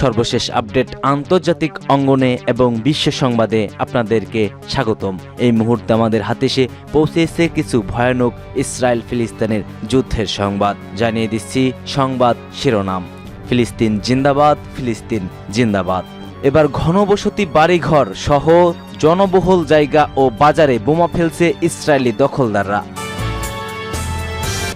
সর্বশেষ আপডেট আন্তর্জাতিক অঙ্গনে এবং বিশ্ব সংবাদে আপনাদেরকে স্বাগতম। এই মুহূর্তে আমাদের হাতে এসে পৌঁছেছে কিছু ভয়ানক ইসরায়েল ফিলিস্তিনের যুদ্ধের সংবাদ। জানিয়ে দিচ্ছি সংবাদ শিরোনাম: ফিলিস্তিন জিন্দাবাদ, ফিলিস্তিন জিন্দাবাদ। এবার ঘনবসতি বাড়িঘর সহ জনবহুল জায়গা ও বাজারে বোমা ফেলছে ইসরায়েলি দখলদাররা।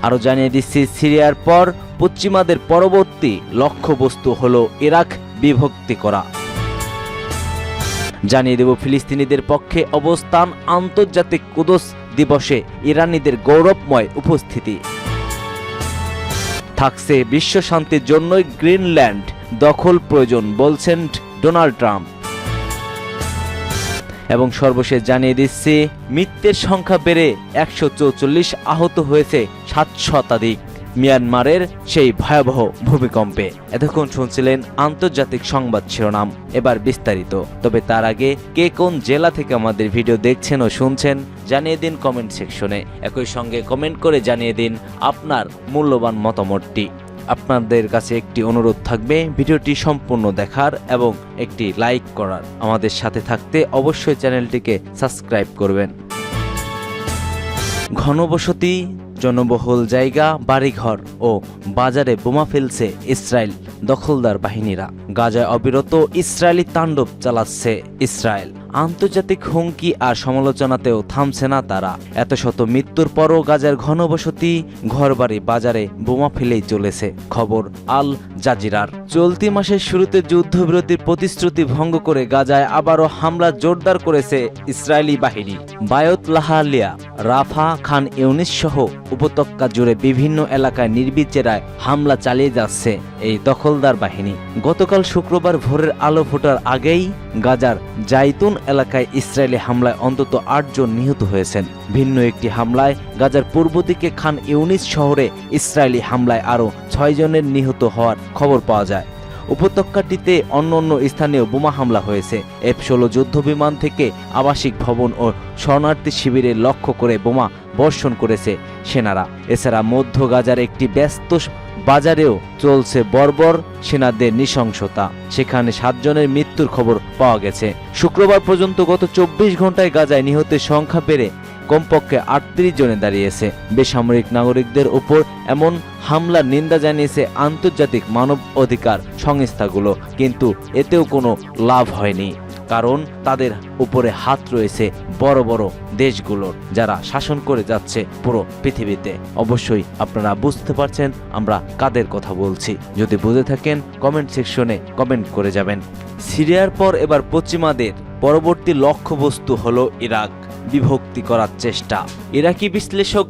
আরও জানিয়ে দিচ্ছি, সিরিয়ার পর পশ্চিমাদের পরবর্তী লক্ষ্যবস্তু হল ইরাক বিভক্তি করা। জানিয়ে দেব ফিলিস্তিনিদের পক্ষে অবস্থান, আন্তর্জাতিক কুদস দিবসে ইরানিদের গৌরবময় উপস্থিতি। থাকছে বিশ্ব শান্তির জন্যই গ্রিনল্যান্ড দখল প্রয়োজন বলছেন ডোনাল্ড ট্রাম্প। এবং সর্বশেষ জানিয়ে দিচ্ছি, মৃতের সংখ্যা বেড়ে 144, আহত হয়েছে 7 শতাধিক মিয়ানমারের সেই ভয়াবহ ভূমিকম্পে। এতক্ষণ শুনছিলেন আন্তর্জাতিক সংবাদ শিরোনাম, এবার বিস্তারিত। তবে তার আগে কে কোন জেলা থেকে আমাদের ভিডিও দেখছেন ও শুনছেন জানিয়ে দিন কমেন্ট সেকশনে। একই সঙ্গে কমেন্ট করে জানিয়ে দিন আপনার মূল্যবান মতামতটি। আপনাদের কাছে একটি অনুরোধ থাকবে, ভিডিওটি সম্পূর্ণ দেখার এবং একটি লাইক করার। আমাদের সাথে থাকতে অবশ্যই চ্যানেলটিকে সাবস্ক্রাইব করবেন। ঘনবসতি, জনবহুল জায়গা, বাড়িঘর ও বাজারে বোমা ফেলছে ইসরায়েল দখলদার বাহিনীরা। গাজায় অবিরত ইসরায়েলি তাণ্ডব চালাচ্ছে ইসরায়েল। আন্তর্জাতিক হুমকি আর সমালোচনাতেও থামছে না তারা। এত শত মৃত্যুর পরও গাজার ঘনবসতি, ঘরবাড়ি, বাজারে বোমা ফেলেই চলেছে। খবর আল জাজিরার। চলতি মাসের শুরুতে যুদ্ধবিরতির প্রতিশ্রুতি ভঙ্গ করে গাজায় আবারও হামলা জোরদার করেছে ইসরায়েলি বাহিনী। বায়ত লাহালিয়া, রাফা, খান ইউনিস সহ উপত্যকা জুড়ে বিভিন্ন এলাকায় নির্বিচারায় হামলা চালিয়ে যাচ্ছে এই দখলদার বাহিনী। গতকাল শুক্রবার ভোরের আলো ফোটার আগেই গাজার জাইতুন এলাকায় ইসরায়েলি হামলায় অন্তত 8 জন নিহত হয়েছেন। ভিন্ন একটি হামলায় গাজার পূর্ব দিকে খান ইউনিস শহরে ইসরায়েলি হামলায় আরও 6 জনের নিহত হওয়ার খবর পাওয়া যায়। উপত্যকাটিতে অন্য স্থানীয় বোমা হামলা হয়েছে। F-16 যুদ্ধবিমান থেকে আবাসিক ভবন ও শরণার্থী শিবিরে লক্ষ্য করে বোমা বর্ষণ করেছে সেনারা। এছাড়া মধ্য গাজার একটি ব্যস্ত বাজারেও চলছে বর্বর সেনাদের নৃশংসতা। সেখানে 7 জনের মৃত্যুর খবর পাওয়া গেছে। শুক্রবার পর্যন্ত গত 24 ঘন্টায় গাজায় নিহতের সংখ্যা বেড়ে কমপক্ষে 38 জনে দাঁড়িয়েছে। বেসামরিক নাগরিকদের উপর এমন হামলার নিন্দা জানিয়েছে আন্তর্জাতিক মানব অধিকার সংস্থাগুলো, কিন্তু এতেও কোনো লাভ হয়নি। কারণ তাদের উপরে হাত রয়েছে বড় বড় দেশগুলোর, যারা শাসন করে যাচ্ছে পুরো পৃথিবীতে। অবশ্যই আপনারা বুঝতে পারছেন আমরা কাদের কথা বলছি। যদি বুঝে থাকেন কমেন্ট সেকশনে কমেন্ট করে যাবেন। সিরিয়ার পর এবার পশ্চিমাদের পরবর্তী লক্ষ্যবস্তু হলো ইরাক বিভক্তি করার চেষ্টা। ইরাকি বিশ্লেষক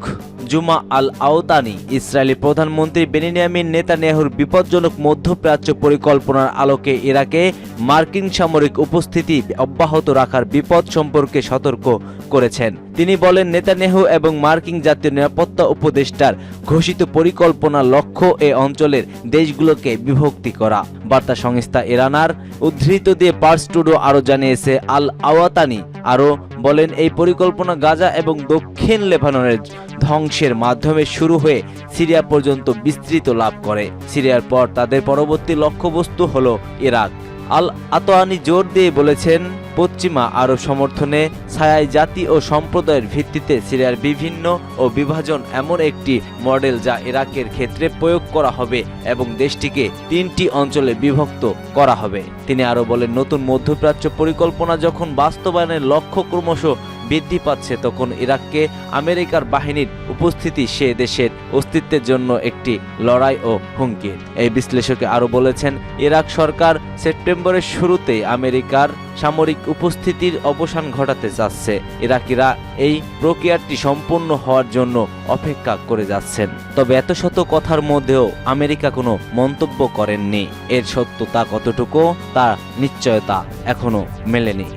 জুমা আল আওতানি ইসরায়েলি প্রধানমন্ত্রী বেনিয়ামিন নেতানিয়াহুর বিপজ্জনক মধ্যপ্রাচ্য পরিকল্পনার আলোকে ইরাকে মার্কিন সামরিক উপস্থিতি অব্যাহত রাখার বিপদ সম্পর্কে সতর্ক করেছেন। তিনি বলেন, নেতানিয়াহু এবং মার্কিন জাতীয় নিরাপত্তা উপদেষ্টার ঘোষিত পরিকল্পনার লক্ষ্য এ অঞ্চলের দেশগুলোকে বিভক্তি করা। বার্তা সংস্থা ইরানার উদ্ধৃত দিয়ে পার্স টুডো আরও জানিয়েছে। আল আওয়াতানি আরও বলেন, এই পরিকল্পনা গাজা এবং দক্ষিণ লেবাননের ধ্বংসের মাধ্যমে শুরু হয়ে সিরিয়া পর্যন্ত বিস্তৃত লাভ করে। সিরিয়ার পর তাদের পরবর্তী লক্ষ্যবস্তু হল ইরাক। আল আতোয়ানি জোর দিয়ে বলেছেন, পশ্চিমা আরব সমর্থনে ছায়ায় জাতি ও সম্প্রদায়ের ভিত্তিতে সিরিয়ার বিভিন্ন ও বিভাজন এমন একটি মডেল যা ইরাকের ক্ষেত্রে প্রয়োগ করা হবে এবং দেশটিকে 3টি অঞ্চলে বিভক্ত করা হবে। তিনি আরও বলেন, নতুন মধ্যপ্রাচ্য পরিকল্পনা যখন বাস্তবায়নের লক্ষ্য ক্রমশ বৃদ্ধি পাচ্ছে, তখন ইরাককে আমেরিকার বাহিনীর উপস্থিতি সে দেশের অস্তিত্বের জন্য একটি লড়াই ও হুমকি। এই বিশ্লেষকে আরও বলেছেন, ইরাক সরকার সেপ্টেম্বরের শুরুতেই আমেরিকার সামরিক উপস্থিতির অবসান ঘটাতে যাচ্ছে। ইরাকিরা এই প্রক্রিয়াটি সম্পূর্ণ হওয়ার জন্য অপেক্ষা করে যাচ্ছেন। তবে এত শত কথার মধ্যেও আমেরিকা কোনো মন্তব্য করেননি। এর সত্যতা কতটুকু তা নিশ্চয়তা এখনো মেলেনি।